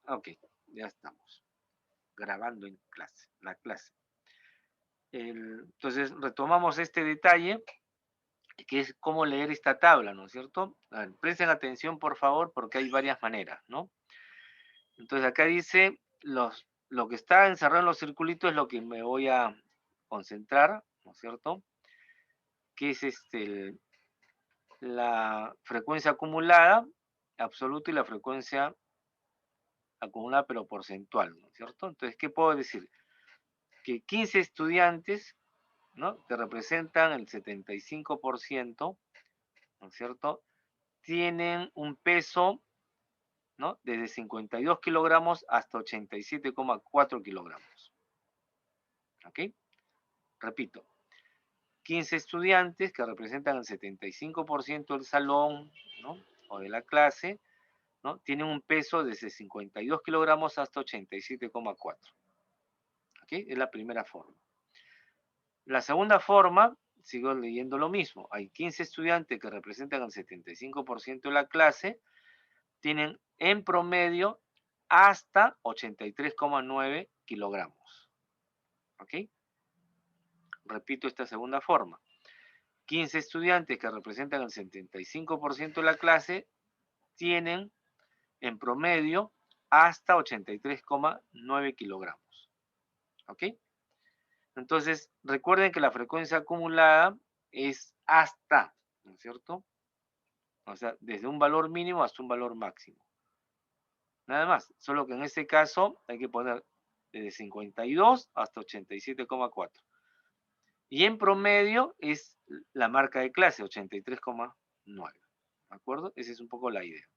Ok, ya estamos grabando en clase, la clase. Entonces, retomamos este detalle, que es cómo leer esta tabla, ¿no es cierto? A ver, presten atención, por favor, porque hay varias maneras, ¿no? Entonces, acá dice, lo que está encerrado en los circulitos es lo que me voy a concentrar, ¿no es cierto? Que es la frecuencia acumulada absoluta y la frecuencia acumulada pero porcentual, ¿no es cierto? Entonces, ¿qué puedo decir? Que 15 estudiantes, ¿no?, que representan el 75%, ¿no es cierto?, tienen un peso, ¿no?, desde 52 kilogramos hasta 87,4 kilogramos. ¿Ok? Repito, 15 estudiantes que representan el 75% del salón, ¿no?, o de la clase, ¿no?, tienen un peso desde 52 kilogramos hasta 87,4. ¿Ok? Es la primera forma. La segunda forma, sigo leyendo lo mismo. Hay 15 estudiantes que representan el 75% de la clase, tienen en promedio hasta 83,9 kilogramos. ¿Ok? Repito esta segunda forma. 15 estudiantes que representan el 75% de la clase tienen en promedio hasta 83,9 kilogramos. ¿Ok? Entonces, recuerden que la frecuencia acumulada es hasta, ¿no es cierto? O sea, desde un valor mínimo hasta un valor máximo. Nada más, solo que en este caso hay que poner desde 52 hasta 87,4. Y en promedio es la marca de clase, 83,9. ¿De acuerdo? Esa es un poco la idea.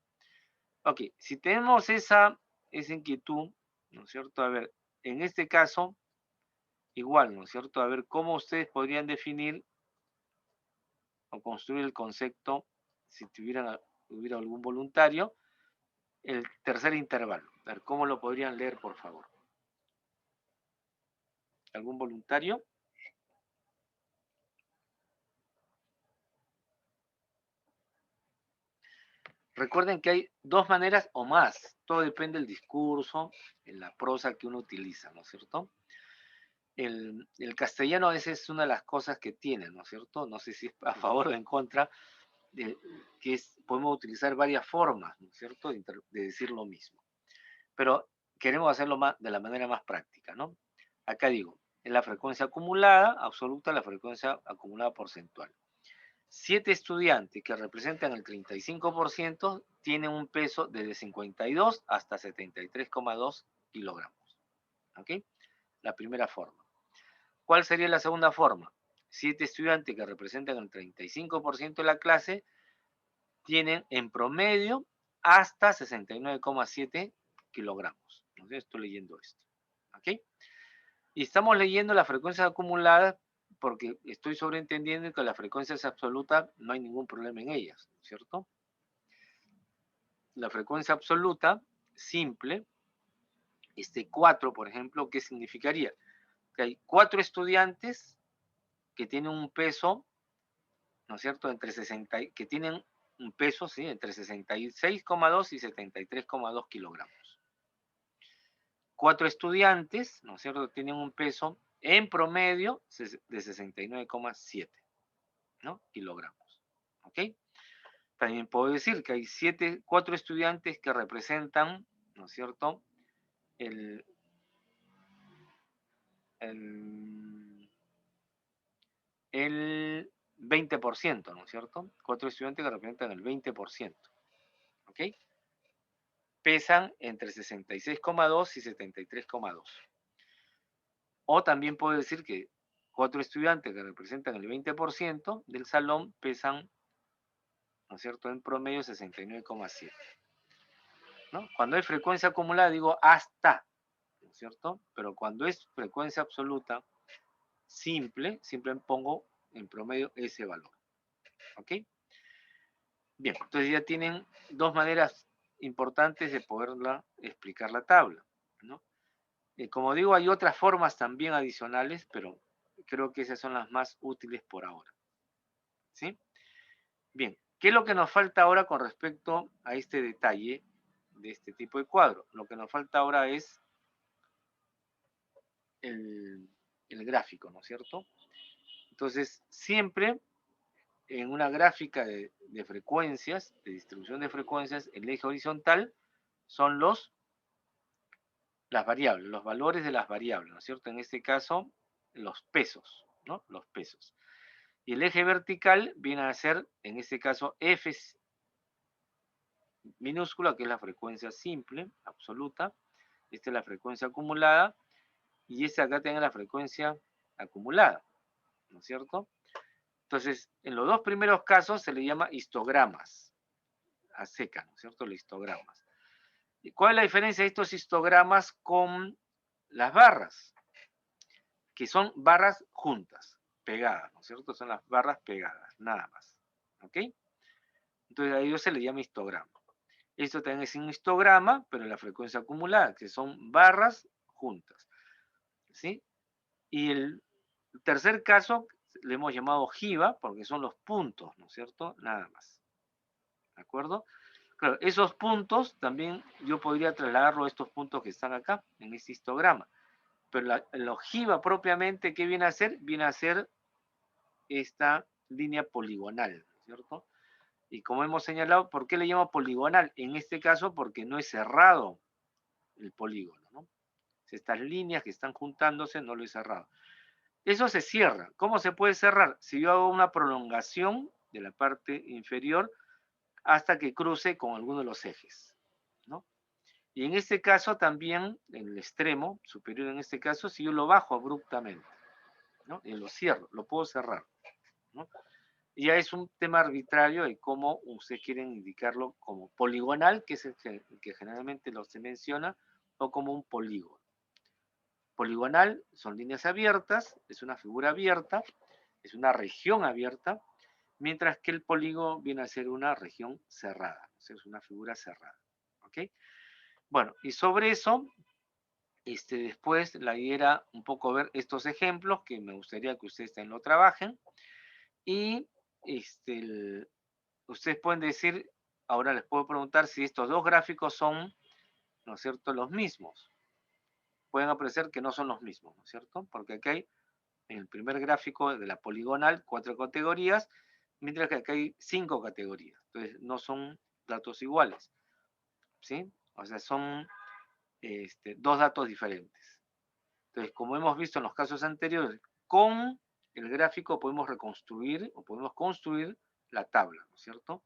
Ok, si tenemos esa inquietud, ¿no es cierto? A ver, en este caso, igual, ¿no es cierto? A ver, ¿cómo ustedes podrían definir o construir el concepto, si hubiera algún voluntario, el tercer intervalo? A ver, ¿cómo lo podrían leer, por favor? ¿Algún voluntario? Recuerden que hay dos maneras o más. Todo depende del discurso, en la prosa que uno utiliza, ¿no es cierto? El castellano a veces es una de las cosas que tiene, ¿no es cierto? No sé si es a favor o en contra, de, podemos utilizar varias formas, ¿no es cierto?, de decir lo mismo. Pero queremos hacerlo de la manera más práctica, ¿no? Acá digo, en la frecuencia acumulada absoluta, la frecuencia acumulada porcentual. 7 estudiantes que representan el 35% tienen un peso desde 52 hasta 73,2 kilogramos. ¿Ok? La primera forma. ¿Cuál sería la segunda forma? 7 estudiantes que representan el 35% de la clase tienen en promedio hasta 69,7 kilogramos. ¿No? Estoy leyendo esto. ¿Ok? Y estamos leyendo la frecuencia acumulada porque estoy sobreentendiendo que la frecuencia es absoluta, no hay ningún problema en ellas, ¿cierto? La frecuencia absoluta, simple, 4, por ejemplo, ¿qué significaría? Que hay 4 estudiantes que tienen un peso, ¿no es cierto?, que tienen un peso, ¿sí?, entre 66,2 y 73,2 kilogramos. 4 estudiantes, ¿no es cierto?, tienen un peso en promedio de 69,7, ¿no?, kilogramos. ¿Ok? También puedo decir que hay 4 estudiantes que representan, ¿no es cierto?, el, el, el 20%, ¿no es cierto? 4 estudiantes que representan el 20%. ¿Ok? Pesan entre 66,2 y 73,2. O también puedo decir que 4 estudiantes que representan el 20% del salón pesan, ¿no es cierto?, en promedio 69,7. ¿No? Cuando hay frecuencia acumulada digo hasta, ¿no es cierto? Pero cuando es frecuencia absoluta, simple, siempre pongo en promedio ese valor. ¿Ok? Bien, entonces ya tienen dos maneras importantes de poderla explicar la tabla, ¿no? Como digo, hay otras formas también adicionales, pero creo que esas son las más útiles por ahora. ¿Sí? Bien, ¿qué es lo que nos falta ahora con respecto a este detalle de este tipo de cuadro. Lo que nos falta ahora es el gráfico, ¿no es cierto? Entonces, siempre en una gráfica de frecuencias, de distribución de frecuencias, el eje horizontal son las variables, los valores de las variables, ¿no es cierto? En este caso, los pesos, ¿no? Los pesos. Y el eje vertical viene a ser, en este caso, F minúscula, que es la frecuencia simple, absoluta. Esta es la frecuencia acumulada. Y esta acá tiene la frecuencia acumulada, ¿no es cierto? Entonces, en los dos primeros casos se le llama histogramas, a seca, ¿no es cierto? Los histogramas. ¿Y cuál es la diferencia de estos histogramas con las barras? Que son barras juntas, pegadas, ¿no es cierto? Son las barras pegadas, nada más. ¿Ok? Entonces a ellos se le llama histograma. Esto también es un histograma, pero en la frecuencia acumulada, que son barras juntas. ¿Sí? Y el tercer caso le hemos llamado ojiva, porque son los puntos, ¿no es cierto? Nada más. ¿De acuerdo? Claro, esos puntos también yo podría trasladarlo a estos puntos que están acá, en este histograma. Pero la ojiva propiamente, ¿qué viene a hacer? Viene a ser esta línea poligonal, ¿no es cierto? Y como hemos señalado, ¿por qué le llamo poligonal? En este caso, porque no es cerrado el polígono, ¿no? Estas líneas que están juntándose no lo he cerrado. Eso se cierra. ¿Cómo se puede cerrar? Si yo hago una prolongación de la parte inferior hasta que cruce con alguno de los ejes, ¿no? Y en este caso también, en el extremo superior en este caso, si yo lo bajo abruptamente, ¿no? Y lo cierro, lo puedo cerrar, ¿no? Y ya es un tema arbitrario de cómo ustedes quieren indicarlo como poligonal, que es el que generalmente se menciona, o como un polígono. Poligonal son líneas abiertas, es una figura abierta, es una región abierta, mientras que el polígono viene a ser una región cerrada, o sea, es una figura cerrada. ¿Ok? Bueno, y sobre eso, después la idea era un poco ver estos ejemplos, que me gustaría que ustedes también lo trabajen, y ustedes pueden decir, ahora les puedo preguntar si estos dos gráficos son, ¿no es cierto?, los mismos. Pueden aparecer que no son los mismos, ¿no es cierto? Porque aquí hay, en el primer gráfico de la poligonal, 4 categorías, mientras que aquí hay 5 categorías. Entonces, no son datos iguales, ¿sí? O sea, son dos datos diferentes. Entonces, como hemos visto en los casos anteriores, con el gráfico podemos reconstruir o podemos construir la tabla, ¿no es cierto?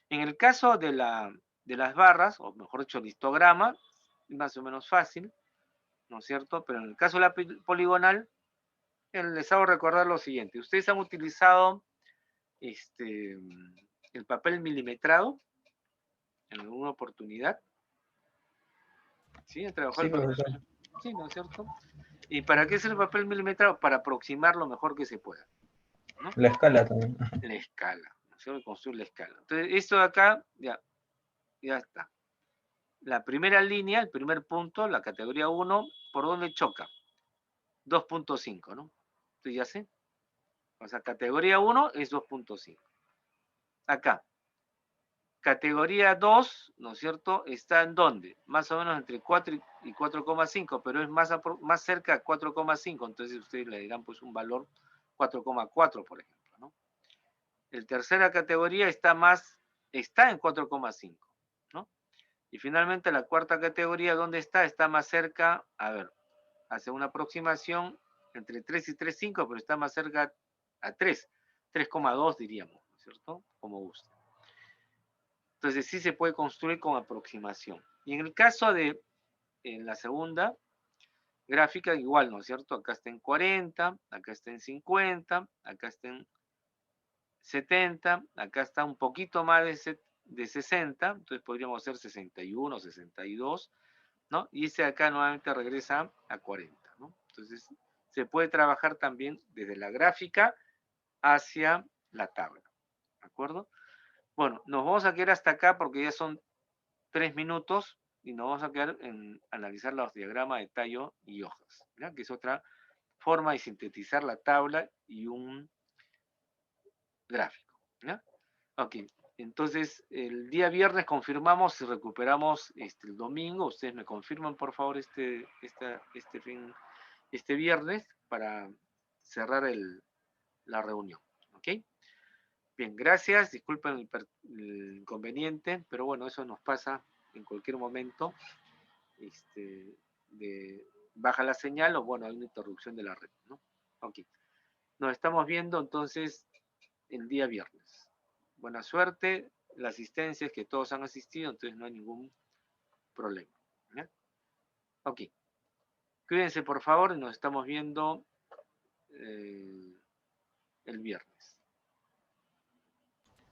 En el caso de las barras, o mejor dicho, el histograma, es más o menos fácil, ¿no es cierto? Pero en el caso de la poligonal, les hago recordar lo siguiente. Ustedes han utilizado el papel milimetrado en alguna oportunidad. ¿Sí? ¿Han trabajado Sí, el papel? profesor. Sí, ¿no es cierto? ¿Y para qué es el papel milimetrado? Para aproximar lo mejor que se pueda, ¿no? La escala también. La escala, ¿no es cierto? Construir la escala. Entonces, esto de acá, ya está. La primera línea, el primer punto, la categoría 1, ¿por dónde choca? 2.5, ¿no? Entonces ya sé. O sea, categoría 1 es 2.5. Acá. Categoría 2, ¿no es cierto? ¿Está en dónde? Más o menos entre 4 y 4,5, pero es más cerca de 4,5. Entonces ustedes le dirán pues un valor 4,4, por ejemplo, ¿no? El tercera categoría está en 4,5, ¿no? Y finalmente la cuarta categoría, ¿dónde está? Está más cerca, a ver, hace una aproximación entre 3 y 3,5, pero está más cerca a 3, 3,2 diríamos, ¿no es cierto? Como gusta. Entonces sí se puede construir con aproximación. Y en el caso de en la segunda gráfica, igual, ¿no es cierto? Acá está en 40, acá está en 50, acá está en 70, acá está un poquito más de 60, entonces podríamos hacer 61, 62, ¿no? Y ese acá nuevamente regresa a 40, ¿no? Entonces se puede trabajar también desde la gráfica hacia la tabla, ¿de acuerdo? Bueno, nos vamos a quedar hasta acá porque ya son 3 minutos y nos vamos a quedar en analizar los diagramas de tallo y hojas, ¿ya? Que es otra forma de sintetizar la tabla y un gráfico, ¿ya? Ok, Entonces, el día viernes confirmamos y recuperamos el domingo. Ustedes me confirman, por favor, este viernes para cerrar la reunión. ¿Ok? Bien, gracias. Disculpen el inconveniente, pero bueno, eso nos pasa en cualquier momento. Baja la señal o bueno, hay una interrupción de la red, ¿no? Ok. Nos estamos viendo entonces el día viernes. Buena suerte. La asistencia es que todos han asistido, entonces no hay ningún problema. ¿Ya? Ok. Cuídense por favor y nos estamos viendo el viernes.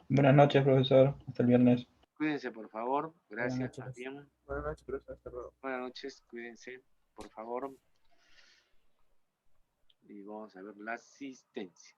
Buenas noches, profesor. Hasta el viernes. Cuídense por favor. Buenas Gracias, más noches. bien. Buenas noches, profesor. Hasta luego. Buenas noches. Cuídense por favor. Y vamos a ver la asistencia.